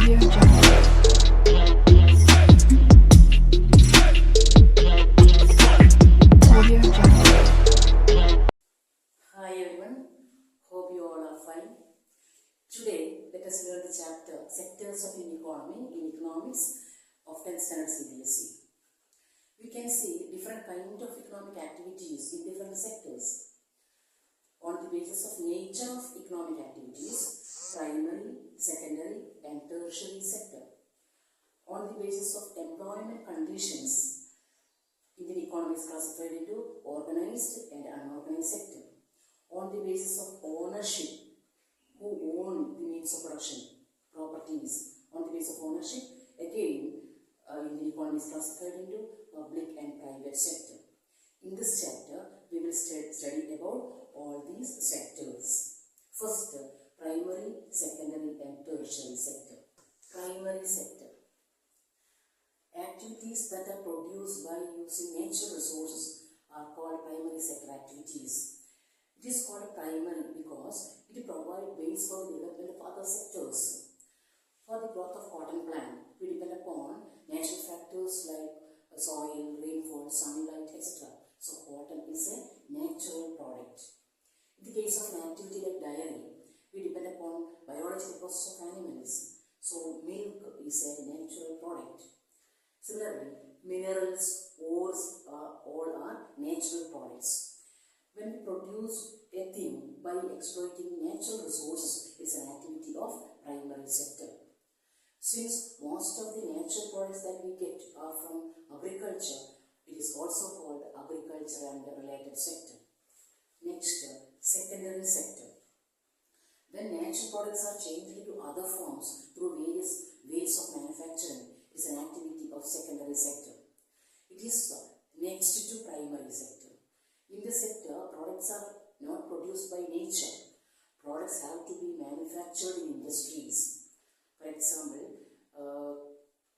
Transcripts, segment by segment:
Audio Jungle. Audio Jungle. Hi everyone, hope you all are fine. Today, let us learn the chapter Sectors of Economy in Economics of 10th Standard CBSE. We can see different kinds of economic activities in different sectors. On the basis of nature of economic activities, primary, secondary and tertiary sector. On the basis of employment conditions, Indian economy is classified into organized and unorganized sector. On the basis of ownership, who own the means of production, properties. On the basis of ownership, again, Indian economy is classified into public and private sector. In this chapter, we will study about all these sectors. First, primary, secondary and tertiary sector. Primary sector. Activities that are produced by using natural resources are called primary sector activities. It is called primary because it provides base for the development of other sectors. For the growth of cotton plant, we depend upon natural factors like soil, rainfall, sunlight, etc. So cotton is a natural product. In the case of an activity like dairy, we depend upon biological process of animals. So milk is a natural product. Similarly, minerals, ores all are natural products. When we produce a thing by exploiting natural resources, it's an activity of primary sector. Since most of the natural products that we get are from agriculture, it is also called agriculture and the related sector. Next, secondary sector. When natural products are changed into other forms through various ways of manufacturing, is an activity of secondary sector. It is next to primary sector. In this sector, products are not produced by nature. Products have to be manufactured in industries. For example,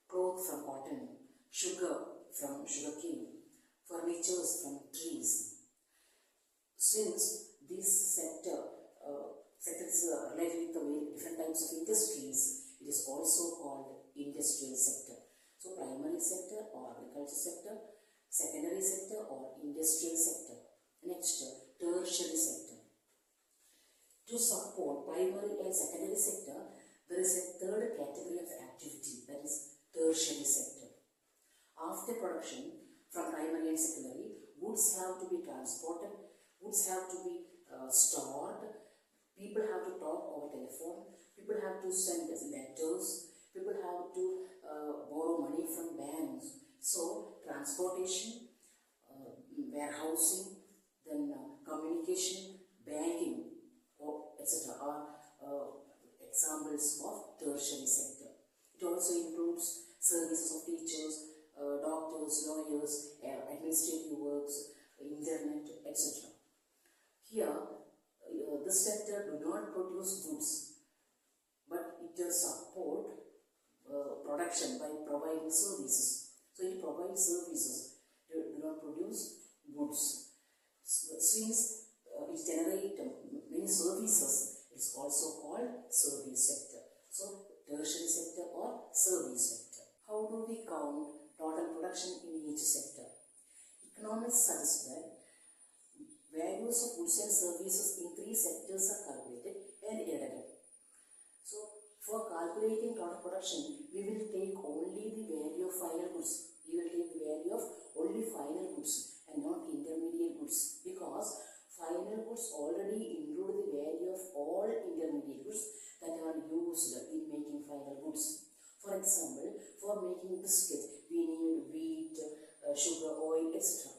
cloth from cotton, sugar from sugarcane, furnitures from trees. Since this sector is related with the different types of industries, it is also called industrial sector. So primary sector or agriculture sector, secondary sector or industrial sector. Next, tertiary sector. To support primary and secondary sector, there is a third category of activity, that is tertiary sector. After production from primary and secondary, goods have to be transported, goods have to be stored, people have to talk over telephone, people have to send letters, people have to borrow money from banks. So transportation, warehousing, then communication, banking, etc. are examples of tertiary sector. It also includes services of teachers, doctors, lawyers, administrative works, internet, etc. Here, this sector do not produce goods, but it does support production by providing services. So it provides services, do not produce goods. Since it generates many services, it is also called service sector. So tertiary sector or service sector. How do we count total production in each sector? Economists suggest that values of goods and services in three sectors are calculated and added up. So for calculating total production, we will take only the value of final goods. We will take the value of only final goods and not intermediate goods, because final goods already include the value of all intermediate goods that are used in making final goods. For example, for making biscuit, we need wheat, sugar, oil, etc.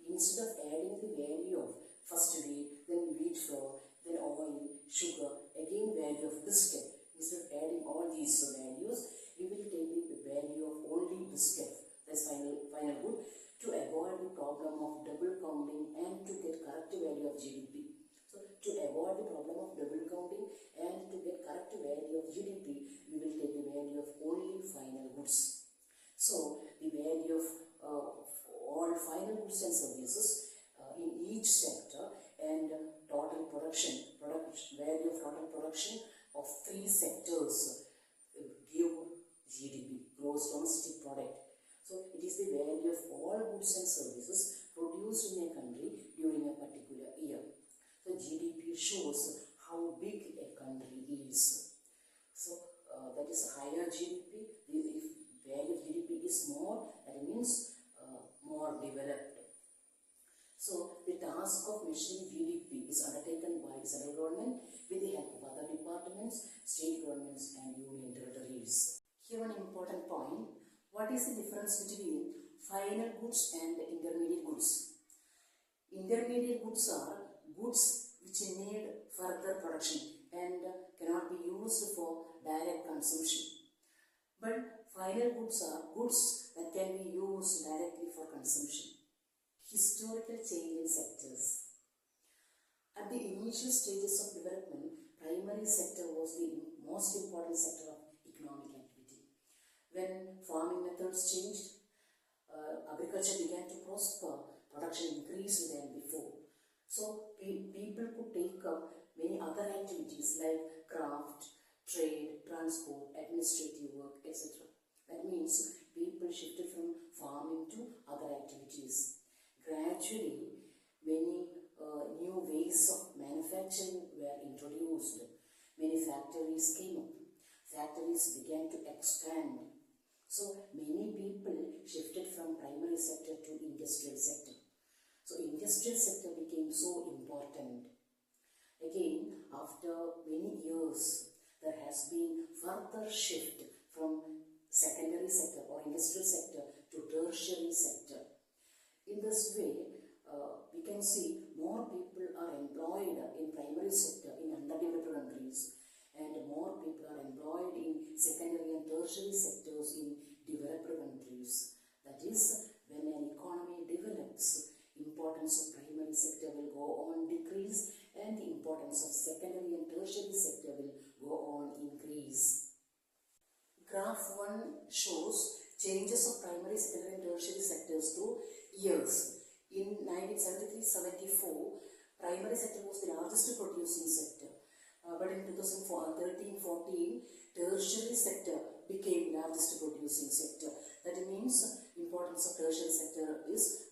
Instead of adding the value of first wheat, then wheat flour, then oil, sugar, again value of biscuit, instead of adding all these values, we will take the value of only biscuit, that's final good, to avoid the problem of double counting and to get correct value of GDP. So to avoid the problem of double counting and to get correct value of GDP, we will take the value of only final goods. So the value of all final goods and services in each sector and total production, value of total production of three sectors give gross domestic product. So it is the value of all goods and services produced in a country during a particular year. So GDP shows how big a country is. So that is higher GDP. If value of GDP is more, that means more developed. So the task of measuring GDP is undertaken by the central government with the help of other departments, state governments and union territories. Here one important point, what is the difference between final goods and intermediate goods? Intermediate goods are goods which need further production and cannot be used for direct consumption. But final goods are goods that can be used directly for consumption. Historical change in sectors. At the initial stages of development, primary sector was the most important sector of economic activity. When farming methods changed, agriculture began to prosper, production increased than before. So people could take up many other activities like craft, trade, transport, administrative work, etc. That means people shifted from farming to other activities. Gradually, many new ways of manufacturing were introduced. Many factories came up. Factories began to expand. So many people shifted from primary sector to industrial sector. So industrial sector became so important. Again, after many years, there has been further shift from secondary sector or industrial sector to tertiary sector. In this way, we can see more people are employed in primary sector in underdeveloped countries and more people are employed in secondary and tertiary sectors in developed countries. That is, when an economy develops, importance of primary sector will go on decrease and the importance of secondary and tertiary sector will go on increase. Graph 1 shows changes of primary, secondary and tertiary sectors through years. In 1973-74, primary sector was the largest producing sector. But in 2013-14, tertiary sector became largest producing sector. That means importance of tertiary sector is